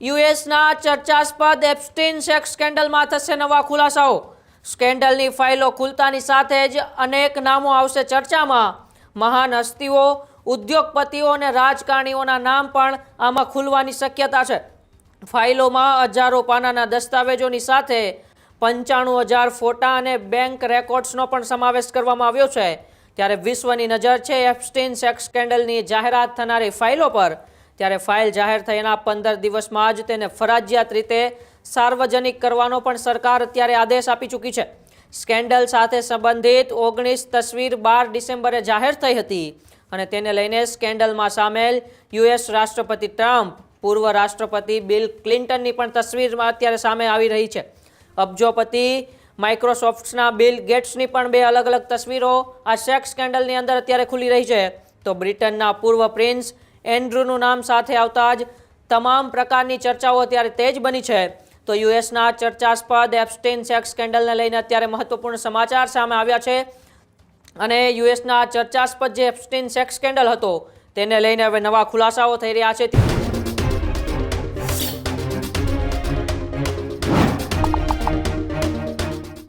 યુએસના ચર્ચાસ્પદ Epstein sex સ્કેન્ડલમાં થશે નવા ખુલાસાઓ। સ્કેન્ડલની ફાઇલો ખુલતાની સાથે જ અનેક નામો આવશે ચર્ચામાં। મહાન હસ્તીઓ, ઉદ્યોગપતિઓ અને રાજકારણીઓના નામ પણ આમાં ખુલવાની શક્યતા છે। ફાઇલોમાં હજારો પાનાના દસ્તાવેજોની સાથે 95,000 ફોટા અને બેંક રેકોર્ડ્સનો પણ સમાવેશ કરવામાં આવ્યો છે। ત્યારે વિશ્વની નજર છે એપ્સ્ટીન સેક્સ સ્કેન્ડલની જાહેરાત થનારી ફાઇલો પર। ત્યારે ફાઇલ જાહેર થયાના 15 દિવસમાં જ તેને ફરજિયાત રીતે સાર્વજનિક કરવાનો પણ સરકાર અત્યારે આદેશ આપી ચૂકી છે। સ્કેન્ડલ સાથે સંબંધિત 19 તસવીર 12 ડિસેમ્બરે જાહેર થઈ હતી અને તેને લઈને સ્કેન્ડલમાં સામેલ યુએસ રાષ્ટ્રપતિ ટ્રમ્પ, પૂર્વ રાષ્ટ્રપતિ બિલ ક્લિન્ટનની પણ તસવીરમાં અત્યારે સામે આવી રહી છે। અબજોપતિ માઇક્રોસોફ્ટના બિલ ગેટ્સની પણ 2 અલગ અલગ તસવીરો આ સેક્સ સ્કેન્ડલની અંદર અત્યારે ખુલી રહી છે। તો બ્રિટનના પૂર્વ પ્રિન્સ એન્ડ્રુનું નામ સાથે આવતા જ તમામ પ્રકારની ચર્ચાઓ અત્યારે તેજ બની છે। તો યુએસના ચર્ચાસ્પદ એપ્સ્ટીન સેક્સ સ્કેન્ડલને લઈને અત્યારે મહત્વપૂર્ણ સમાચાર સામે આવ્યા છે અને યુએસના ચર્ચાસ્પદ જે એપ્સ્ટીન સેક્સ સ્કેન્ડલ હતો તેને લઈને હવે નવા ખુલાસાઓ થઈ રહ્યા છે।